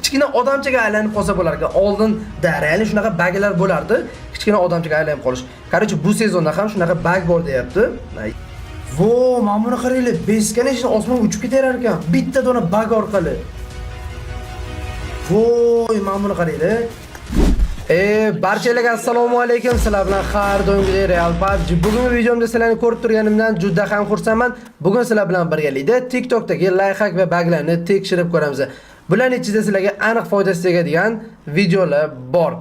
kichkina odamchaga aylanib qolsa bo'lar ekan. Oldinda real shunaqa baglar bo'lardi. Kichkina odamchaga aylanib qolish. Qarachi bu sezonda ham shunaqa bag bor deyapti. Vo, mana buni qaranglar, beskanashni osmonga uchib ketaverar ekan. Bitta dona bag orqali. Voy, mana buni qaranglar. Barchalarga assalomu alaykum. Sizlar bilan har doimgidek Real PUBG. Bugungi videomda sizlarni ko'rib turganimdan juda ham xursandman. Bugun sizlar bilan birgalikda TikTokdagi lifehack va baglarni tekshirib ko'ramiz. Bularning ichida sizlarga aniq foydasi tegadigan videolar bor.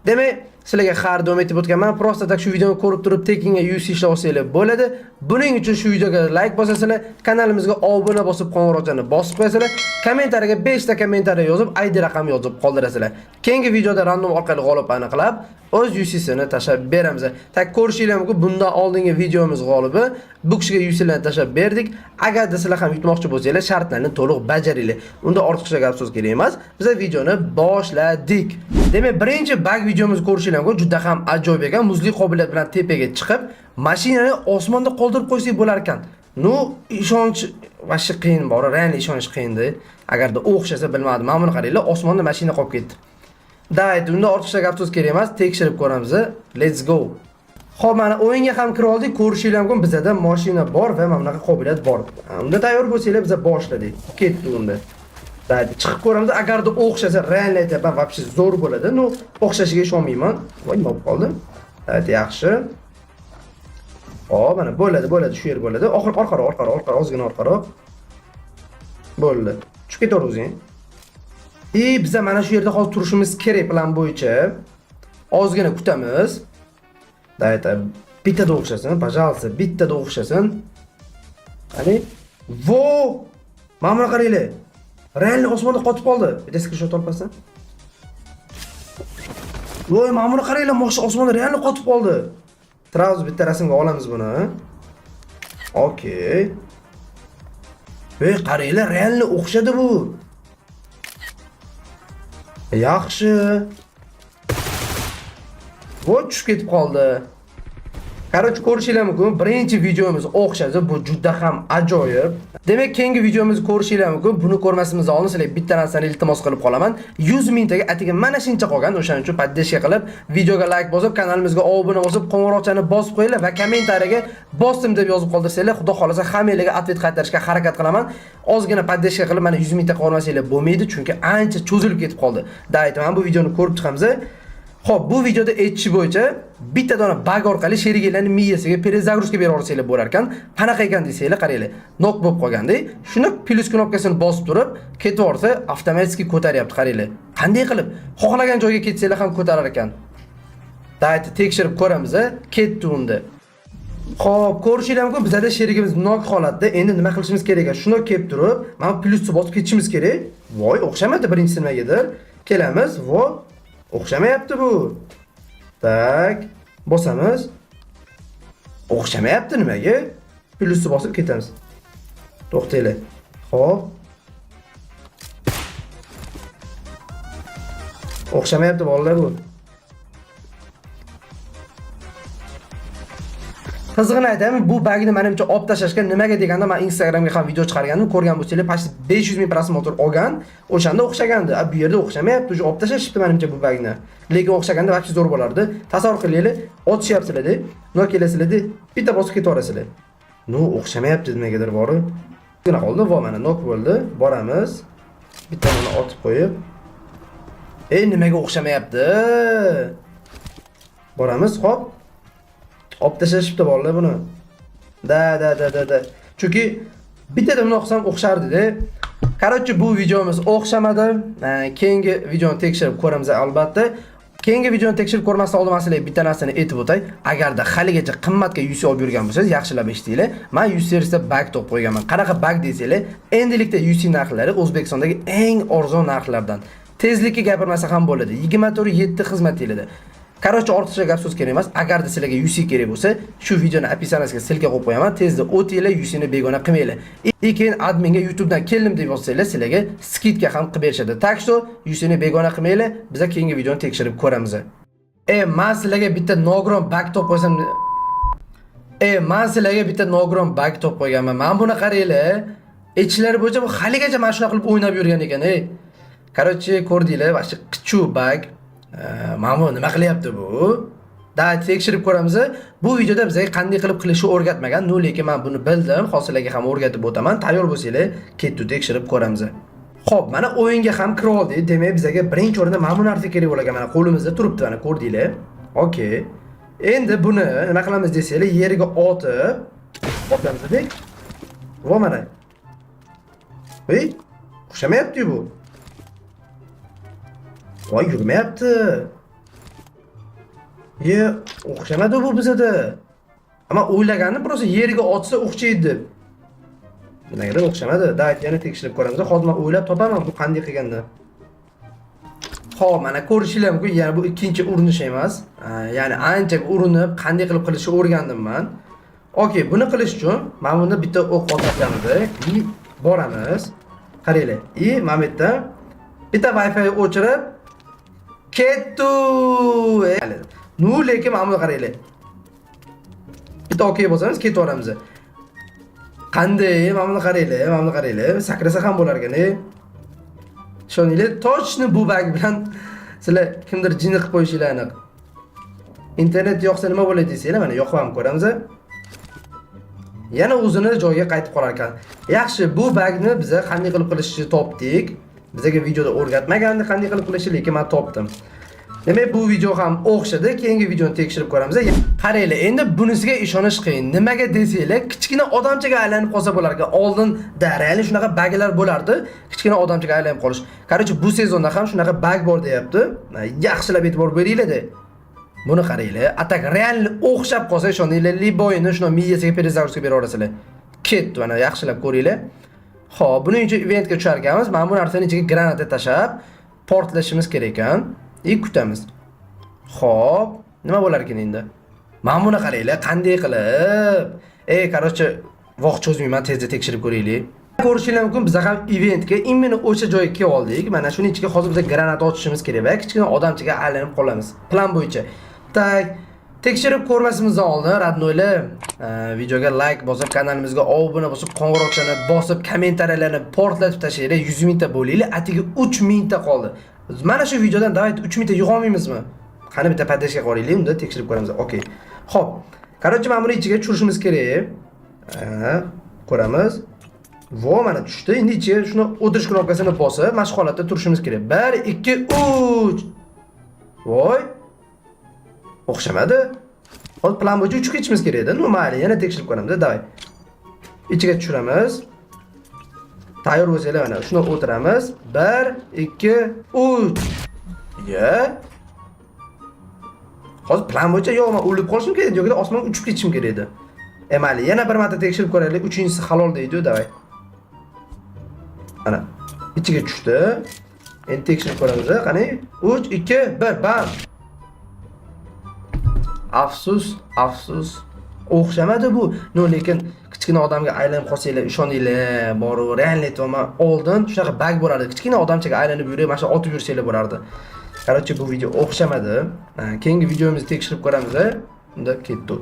Demak, sizlarga har doim aytib o'tganman, prosta tak shu videoni ko'rib turib tekinga UC ishlab olsanglar bo'ladi. Buning uchun shu videoga like bosasizlar, kanalimizga obuna bosib qo'ng'iroqchani bosib qo'yasizlar, kommentariyaga 5 ta kommentariy yozib, ID raqam yozib qoldirasizlar. Keyingi videoda random orqali g'olib aniqlab, o'z UC'sini tashab beramiz. Tak ko'rishinglar mumkin, bundan oldingi videomiz g'olibi bu kishiga UC'larni tashab berdik. Agarda sizlar ham yutmoqchi bo'lsanglar, shartlarni to'liq bajaringlar. Unda ortiqcha gap so'z kerak emas. Biz videoni boshladik. Demak, birinchi bag videomizni ko'rishinglar mumkin, juda ham ajoyib ekan. Muzli qobiliyat bilan tepaga chiqib, mashinani osmonda qoldirib qo'ysak bo'lar ekan. No, ishonch vashi qiyin bor, real ishonish qiyinda. Agarda o'xshasa bilmadim. Mana buni qaranglar, osmonda mashina qolib ketdi. Daydi, unda ortiqcha gap so'z kerak emas, tekshirib ko'ramiz. Let's go. Xo'p, mana o'yinga ham kira oldik. Ko'rishinglar mumkin, bizda mashina bor va mana bunaqa qobiliyat bor. Unda tayyor bo'lsanglar, biz boshladik. Ketdi unda. Daydi, chiqib ko'ramiz. Agarda o'xshasa, real aytaman, vobshe zo'r bo'ladi. No, o'xshashiga ishonmayman. Voy, nima bo'lib qoldi? Daydi, yaxshi. Xo'p, mana bo'ladi, shu yer bo'ladi. Orqaroq, ozgina orqaroq. Bo'ldi. Tushib ketaver o'zing. Biz mana shu yerda hozir turishimiz kerak plan bo'yicha. Ozgina kutamiz. Daydi, bittada o'xshasin, пожалуйста, bittada o'xshasin. Qani? Vo! Mana buni qaranglar. Real osmonda qotib qoldi. Bitta screenshot olpasan. Voy, mana buni qaranglar, osmonda real qotib qoldi. Travz bitta rasmga olamiz buni. Okey. Ey, qaranglar, realni o'xshadi bu. Yaxshi. Voy, tushib ketib qoldi. Qarachi ko'rishinglar mumkin, birinchi videomiz o'xshadi, bu juda ham ajoyib. Demak, keyingi videomizni ko'rishinglar mumkin. Buni ko'rmasimizdan oldin sizlarga bitta narsani iltimos qilib qolaman. 100 mingtaga atiga mana shuncha qolgan. O'shaning uchun podдержка qilib, videoga like bosib, kanalimizga obuna bosib, qo'ng'iroqchani bosib qo'yinglar va kommentariyaga bosdim deb yozib qoldirsanglar, xudo xolasa hammangizga atvet qaytarishga harakat qilaman. Ozgina podдержка qilib, mana 100 mingta qolmasanglar bo'lmaydi, chunki ancha cho'zilib ketib qoldi. Aytaman, bu videoni ko'rib chiqamiz. Xo'p, bu videoda aytish bo'yicha bitta dona bag orqali sheriglarning miyasiga перезагрузка bera olsanglar bo'lar ekan. Qanaqa ekan desanglar, qaranglar. Nok bo'lib qolganda, shuni plus knopkasini bosib turib, ketaversa, avtomatik ko'taryapti, qaranglar. Qanday qilib xohlagan joyga ketsanglar ham ko'tarar ekan. Daydi, tekshirib ko'ramiz, ketdi unda. Xo'p, ko'rishinglar mumkin, bizda sherigimiz nok holatda. Endi nima qilishimiz kerak ekan? Shuni kelib turib, mana plusni bosib ketishimiz kerak. Voy, o'xshamadi birinchisi nimagadir. Kelamiz, vo o'xshamayapti bu. Tak, bosamiz. O'xshamayapti nimaga? Plusni bosib ketamiz. To'xtaylar. Xo'p. O'xshamayapti bolalar bu. Qizig'ini aytaman, bu bagni menimcha olib tashlashga nimaga deganda men Instagramga ham video chiqargandim, ko'rgan bo'lsanglar, past 500 ming prosmotr olgan, o'shanda o'xshagandi. Bu yerda o'xshamayapti, olib tashlashibdi menimcha bu bagni. Lekin o'xshaganda vaqti zo'r bo'lardi. Tasavvur qilinglar, otishyapsizlar-da, no kelasizlar-da, bitta bosib ketaverasizlar. No, o'xshamayapti nimagadir bori. Buni qoldi, va mana nok bo'ldi. Boramiz. Bittani otib qo'yib. Nimaga o'xshamayapti? Boramiz, xo'p. Olib tashlashibdi bolalar buni. Da. Chunki bittada buni o'qsam o'xshardi-da. Qarachi, bu videomiz o'xshamadi. Keyingi videoni tekshirib ko'ramiz albatta. Keyingi videoni tekshirib ko'rmasdan oldin sizlarga bitta narsani aytib o'tay. Agarda haligacha qimmatga UC olib yurgan bo'lsangiz, yaxshilab eshitinglar. Men UC serisida bag topib qo'yganman. Qanaqa bag desanglar, endilikda UC narxlari O'zbekistondagi eng arzon narxlardan. Tezlikka gapirmasa ham bo'ladi. 24/7 xizmat qiladi. Qarachi, ortiqcha gap so'z kerak emas. Agarda sizlarga UC kerak bo'lsa, shu videoni opisiyatsiyaga silka qo'yib qo'yaman. Tezda o'tinglar, UC ni begona qilmanglar. Keyin adminga YouTubedan keldim deb yozsanglar, sizlarga skidka ham qilib berishadi. Tak что, UC ni begona qilmanglar. Biz keyingi videoni tekshirib ko'ramiz. Men sizlarga bitta nogiron bag topib qo'ysam. Men sizlarga bitta nogiron bag topib qo'yganman. Men buni qaranglar. Ichlari bo'yicha bu haligacha mana shuna qilib o'ynab yurgan ekan, Короче, ko'rdinglar, vashi qichu bag. Mana bu nima qilyapti bu? Da tekshirib ko'ramiz. Bu videoda bizga qanday qilib qilishni o'rgatmagan, lekin men buni bildim. Hozirlarga ham o'rgatib o'taman. Tayyor bo'lsanglar, ketdi tekshirib ko'ramiz. Xo'p, mana o'yinga ham kira oldik. Demak, bizga birinchi o'rinda mana bu narsa kerak bo'lgan. Mana qo'limizda turibdi, mana ko'rdinglar. Okey. Endi buni nima qilamiz desanglar, yeriga otib otamiz-dek. Va mana. Ey, o'xshamayapti bu. Voy, yurmayapti. Ye, o'xshamadi bu bizda. Ammo o'ylaganim prosta yeriga otsa o'xshaydi deb. Bunaqa o'xshamadi. Dayt yana tekshirib ko'ramiz. Hozir men o'ylab topaman bu qanday qilganda. Xo'p, mana ko'rishinglar mumkin, ya'ni bu ikkinchi urinish emas. Ya'ni ancha urinib, qanday qilib qilishni o'rgandim men. Okey, buni qilish uchun men buni bitta o'q otamiz. Boramiz. Qaranglar. Mana bu yerda bitta Wi-Fi o'chirib ketdi. Lekin mana buni qaranglar. Bitta okey bosamiz, ketaveramiz. Qanday? Mana buni qaranglar, mana buni qaranglar. Sakrasa ham bo'lar ekan. Ishoninglar, tochni bu bag bilan sizlar kimdir jinni qilib qo'yishinglar aniq. Internet yo'qsa nima bo'ladi deysizlar, mana yo'qib ham ko'ramiz. Yana o'zini joyiga qaytib qolar ekan. Yaxshi, bu bagni biz qanday qilib qilishni topdik. Bizga videoda o'rgatmagandi qanday qilib qilishni, lekin men topdim. Demak, bu video ham o'xshadi. Keyingi videoni tekshirib ko'ramiz. Qaranglar, endi bunisiga ishonish qiyin. Nimaga desanglar, kichkina odamchaga aylanib qolsa bo'lar ekan. Oldinda real shunaqa baglar bo'lardi. Kichkina odamchaga aylanib qolish. Qarachi, bu sezonda ham shunaqa bag bor deyapti. Yaxshilab e'tibor beringlar-da. Buni qaranglar. Atak real o'xshab qolsa, ishoninglar, Liboyni shuna miyasiga perezavrusga bera olasizlar. Ketdi, mana yaxshilab ko'ringlar. Xo'p, buning uchun eventga tushar ekanmiz. Mana bu narsani ichiga granata tashab, portlashimiz kerak ekan. Kutamiz. Xo'p, nima bo'lar ekan endi? Mana buni qaranglar, qanday qilib. Qarochi, vaqt cho'zmayman, tezda tekshirib ko'raylik. Ko'rishinglar mumkin, biz ham eventga imенно o'sha joyga kelib oldik. Mana shuning ichiga hozir biz granata otishimiz kerak va kichkina odamchaga aylanib qolamiz. Plan bo'yicha. Tak, tekshirib ko'rmasimizdan oldin radnoylar videoga like bosib, kanalimizga obuna bosib, qo'ng'iroqchani bosib, kommentariyalarni portlatib tashlaylik. 100 mingta bo'laylik. Atiga 3 mingta qoldi. Mana shu videodan davayt 3 mingta yig'olmaymizmi? Qani bitta paddashga qoraylik, unda tekshirib ko'ramiz. Okey. Xo'p. Qarochi, mana buni ichiga tushirishimiz kerak. Ko'ramiz. Vo, mana tushdi. Endi ichiga shuni o'tirish knopkasini bosib, mashq holatda turishimiz kerak. 1 2 3. Voy. O'xshamadi. Hozir plan bo'yicha uchib ketishimiz kerak edi. Mayli, yana tekshirib ko'ramiz, davay. Ichiga tushiramiz. Tayyor bo'lsanglar, mana shuni o'tiramiz. 1 2 3. Ya. Hozir plan bo'yicha yo'q, men o'lib qolishim kerak, yo'qda osmonga uchib ketishim kerak edi. Mayli, yana bir marta tekshirib ko'raylik. 3-inchisi halol deydi, davay. Ana, ichiga tushdi. Endi tekshirib ko'ramiz. Qani? 3 2 1 bam. Afsus. O'xshamadi bu. Lekin kichkina odamga aylanib qolsanglar, ishoninglar, boru real aytaman, oldin shunaqa bag bo'lardi. Kichkina odamchaga aylanib yurib, mana shu otib yursanglar bo'lardi. Qarochi, bu video o'xshamadi. Keyingi videomizni tekshirib ko'ramiz. Unda ketdi.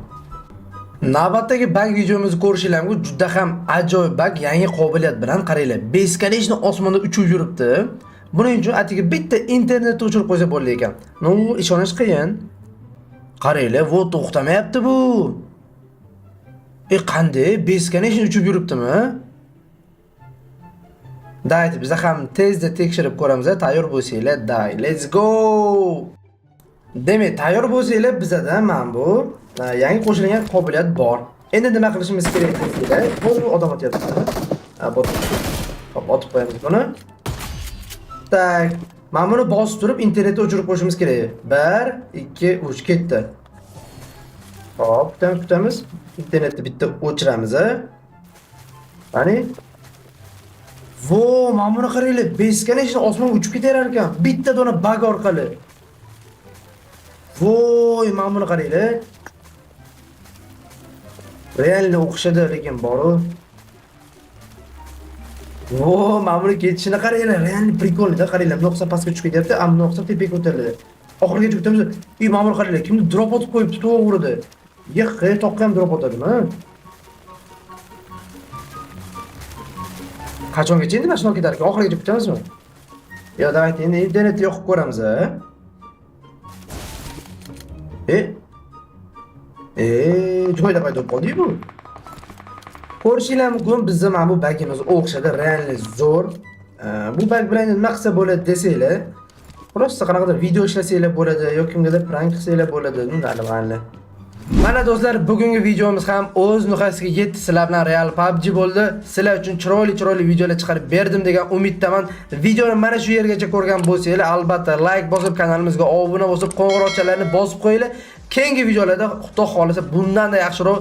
Navbatdagi bag videomizni ko'rishinglar mumkin, juda ham ajoyib bag, yangi qobiliyat bilan qaranglar. Beskanechni osmonda uchib yuribdi. Buning uchun atiga bitta internetni o'chirib qo'ysa bo'lar ekan. Ishonish qiyin. Qaranglar, vo to'xtamayapti bu. Qanday? Beskanechni uchib yuribdimi? Dayt, biz ham tezda tekshirib ko'ramiz. Tayyor bo'lsanglar, day. Let's go. Demak, tayyor bo'lsanglar, bizda mana bu yangi qo'shilgan qobiliyat bor. Endi nima qilishimiz kerak desanglar, bu odam otyapti. Hop, otib qo'yamiz buni. Tak, mana buni bosib turib internetni o'chirib qo'yishimiz kerak. 1 2 3 ketdi. Hop, kutamiz. İnternetni bitta o'chiramiz. Qani? Vo, mana buni qaranglar, beskanechni osmonga uchib ketaverar ekan. Bitta dona bag orqali. Voy, mana buni qaranglar. Realni o'xshadi, lekin boru. Vo, mana buni ketishini qaranglar, realni prikolda qaranglar. Bunday qilsa pastga tushib ketyapti, ammo bunday qilsa tepaga ko'tariladi. Oxirigacha kutamiz. Mana buni qaranglar, kimni drop otib qo'yibdi, to'g'rida. Toqqa ham drop otadimi? Qachongacha endi mashina ketar ekan? Oxirigacha kutamizmi? Yo, davayt endi internetni yo'qib ko'ramiz, a? Joyda qaytib qoldi bu. Ko'rishinglar mumkin, bizning mana bu bagimiz o'xshadi, realni zo'r. Bu bag bilan nima qilsa bo'ladi desanglar, просто qanaqadir video ishlasanglar bo'ladi yoki kimgadir prank qilsanglar bo'ladi, mayli. Mana do'stlar, bugungi videomiz ham o'z nuqtasiga yetdi. Sizlar bilan Real PUBG bo'ldi. Sizlar uchun chiroyli videolar chiqarib berdim degan umiddaman. Videoni mana shu yergacha ko'rgan bo'lsanglar, albatta like bosib, kanalimizga obuna bosib, qo'ng'iroqchalarni bosib qo'yinglar. Keyingi videolarda Xudo xolisa bundan da yaxshiroq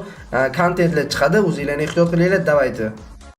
kontentlar chiqadi. O'zinglarni ehtiyot qilinglar, davaydi.